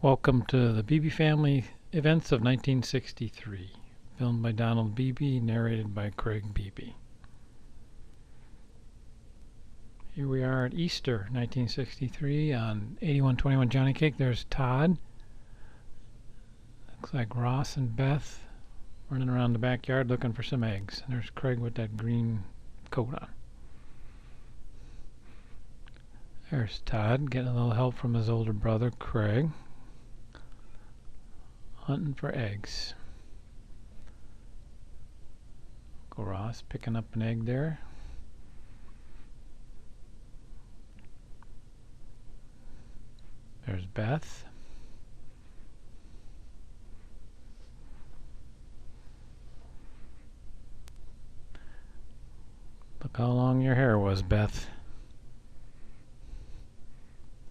Welcome to the Beebe Family events of 1963. Filmed by Donald Beebe, narrated by Craig Beebe. Here we are at Easter 1963 on 8121 Johnny Cake. There's Todd. Looks like Ross and Beth running around the backyard looking for some eggs. And there's Craig with that green coat on. There's Todd getting a little help from his older brother Craig, hunting for eggs. Uncle Ross picking up an egg there. There's Beth. Look how long your hair was, Beth.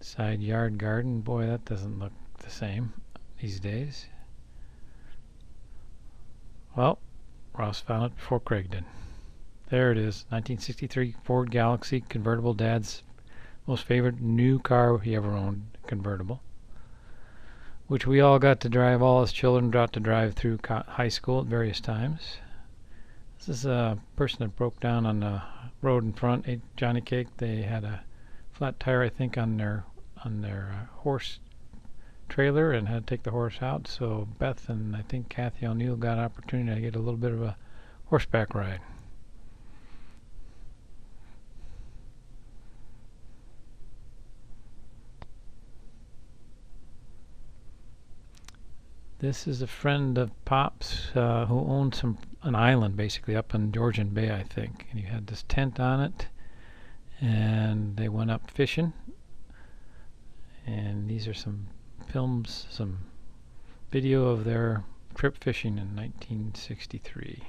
Side yard garden. Boy, that doesn't look the same these days. Well, Ross found it before Craig did. There it is, 1963 Ford Galaxy convertible. Dad's most favorite new car he ever owned, convertible, which we all got to drive. All his children got to drive through high school at various times. This is a person that broke down on the road in front. Johnny Cake. They had a flat tire, I think, on their horse trailer and had to take the horse out. So Beth and I think Kathy O'Neill got an opportunity to get a little bit of a horseback ride. This is a friend of Pop's who owned an island basically up in Georgian Bay, I think, and he had this tent on it, and they went up fishing. And these are some films, some video of their trip fishing in 1963.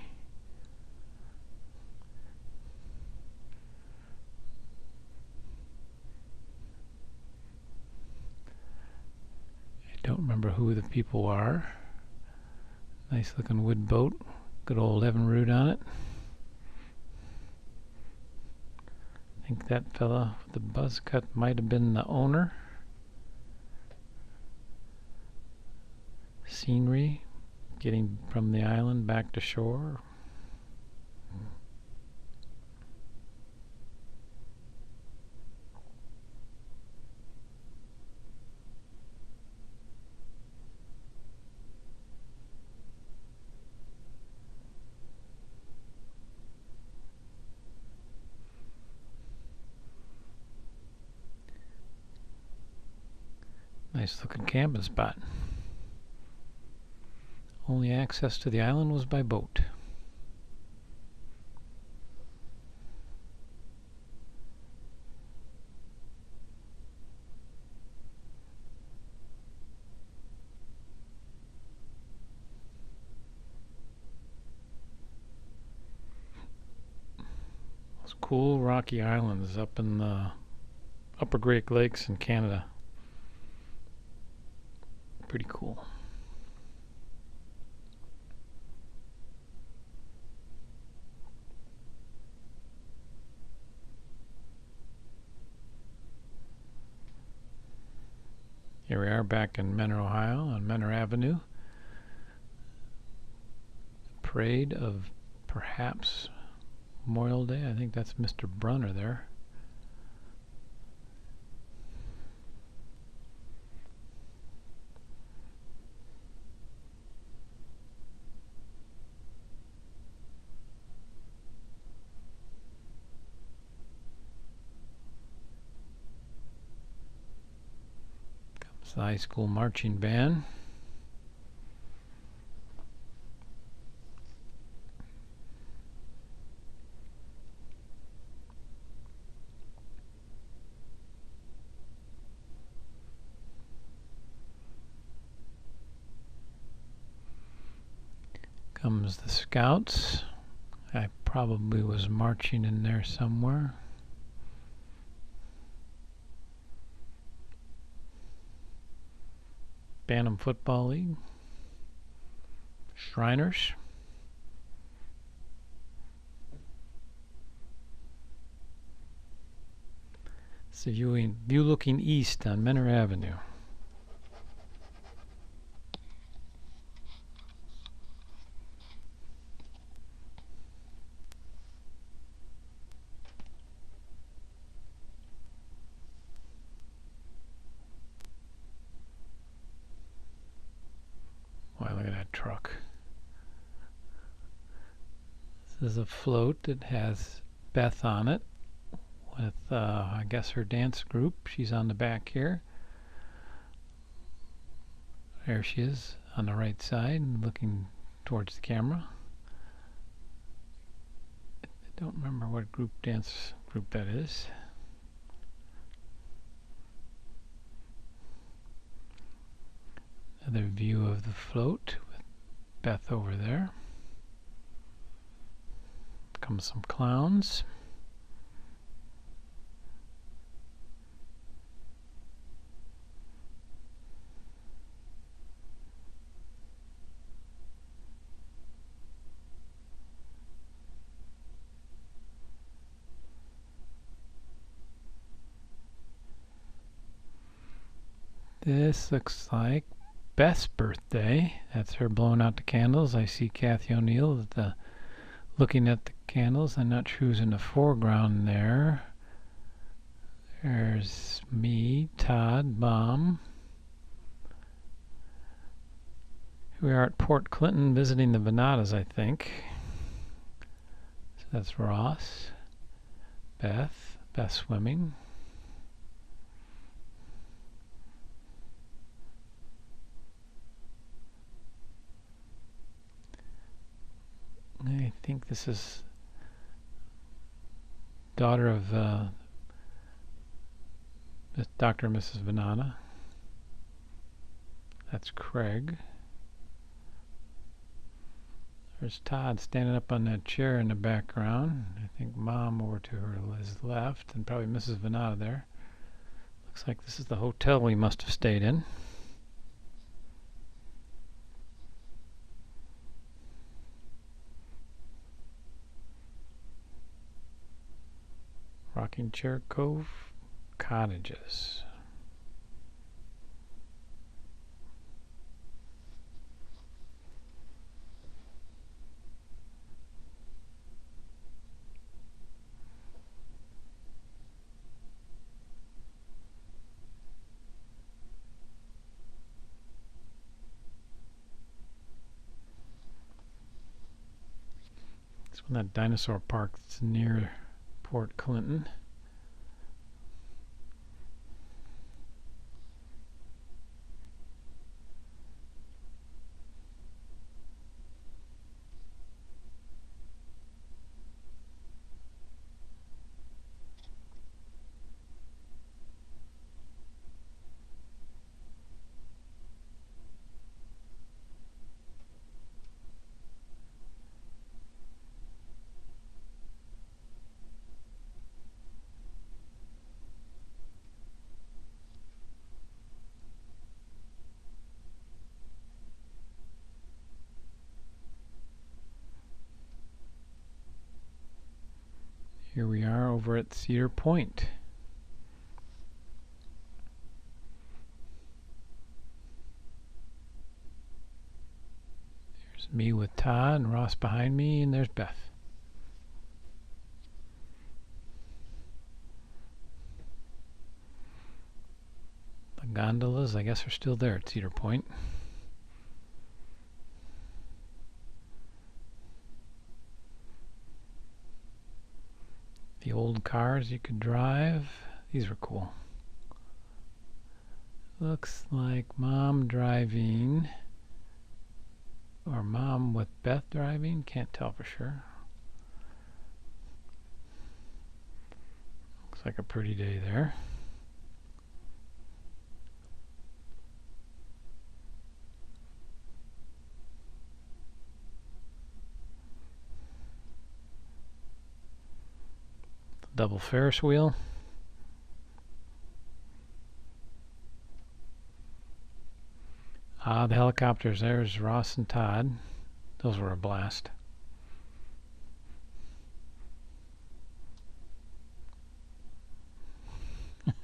I don't remember who the people are. Nice looking wood boat. Good old Evinrude on it. I think that fella with the buzz cut might have been the owner. Scenery, getting from the island back to shore. Nice looking camping spot. Only access to the island was by boat. Those cool rocky islands up in the Upper Great Lakes in Canada. Pretty cool. Here we are back in Menor, Ohio, on Menor Avenue. Parade of perhaps Memorial Day. I think that's Mr. Brunner there. The high school marching band. Comes the Scouts. I probably was marching in there somewhere. Bantam Football League. Shriners. It's a view looking east on Menor Avenue. This is a float that has Beth on it with, I guess, her dance group. She's on the back here. There she is on the right side, looking towards the camera. I don't remember what dance group that is. Another view of the float with Beth over there. Come some clowns. This looks like Beth's birthday. That's her blowing out the candles. I see Kathy O'Neill looking at the candles. I'm not sure who's in the foreground there. There's me, Todd, Mom. We are at Port Clinton visiting the Venadas, I think. So that's Ross, Beth swimming. I think this is daughter of Dr. and Mrs. Venata. That's Craig. There's Todd standing up on that chair in the background. I think Mom over to his left, and probably Mrs. Venata there. Looks like this is the hotel we must have stayed in. Rocking Chair Cove Cottages. It's one that dinosaur park that's near Port Clinton. Here we are over at Cedar Point. There's me with Todd and Ross behind me, and there's Beth. The gondolas, I guess, are still there at Cedar Point. The old cars you could drive. These were cool. Looks like Mom driving, or Mom with Beth driving. Can't tell for sure. Looks like a pretty day there. Double Ferris wheel. The helicopters. There's Ross and Todd. Those were a blast.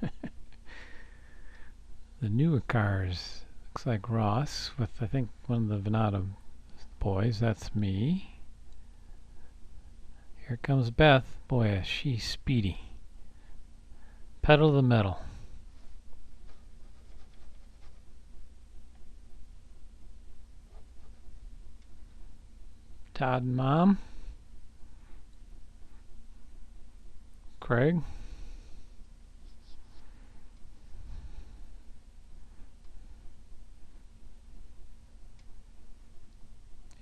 The newer cars. Looks like Ross with, I think, one of the Venata boys. That's me. Here comes Beth. Boy, she's speedy. Pedal to the metal. Todd and Mom. Craig.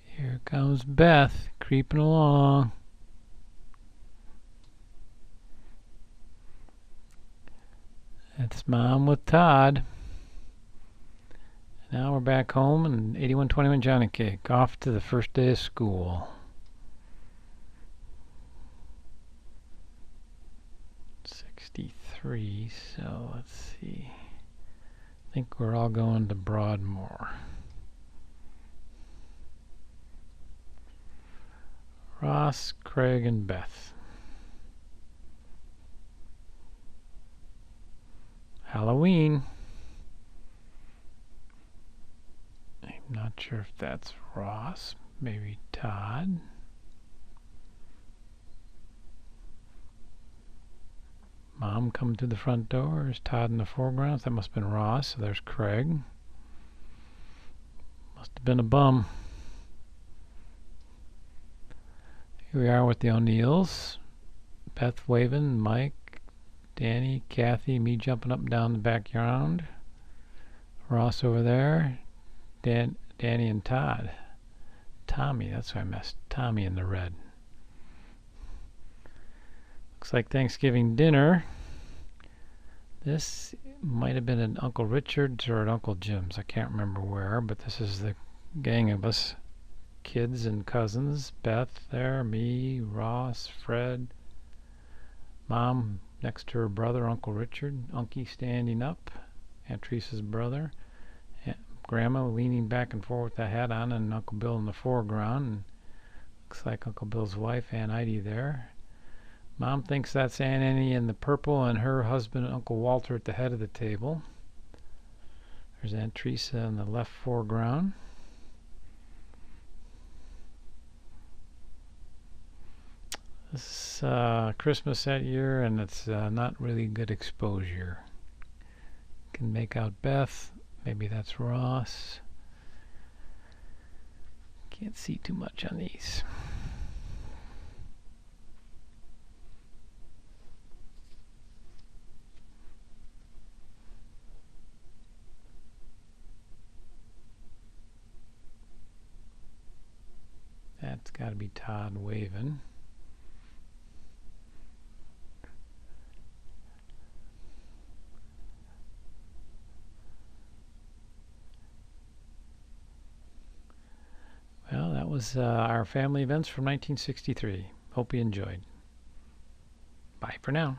Here comes Beth creeping along. It's Mom with Todd. Now we're back home and 8121 Johnny Cake off to the first day of school. 63, so let's see. I think we're all going to Broadmoor. Ross, Craig, and Beth. Halloween. I'm not sure if that's Ross. Maybe Todd. Mom coming to the front door. There's Todd in the foreground. That must have been Ross. So there's Craig. Must have been a bum. Here we are with the O'Neills. Beth waving, Mike, Danny, Kathy, me jumping up and down the backyard. Ross over there. Danny and Todd. Tommy, that's why I messed. Tommy in the red. Looks like Thanksgiving dinner. This might have been at Uncle Richard's or at Uncle Jim's. I can't remember where, but this is the gang of us. Kids and cousins. Beth there, me, Ross, Fred. Mom next to her brother, Uncle Richard. Unky standing up. Aunt Teresa's brother. Grandma leaning back and forth with a hat on, and Uncle Bill in the foreground. And looks like Uncle Bill's wife, Aunt Heidi, there. Mom thinks that's Aunt Annie in the purple, and her husband, Uncle Walter, at the head of the table. There's Aunt Teresa in the left foreground. This is Christmas that year, and it's not really good exposure. Can make out Beth. Maybe that's Ross. Can't see too much on these. That's got to be Todd waving. Well, that was our family events from 1963. Hope you enjoyed. Bye for now.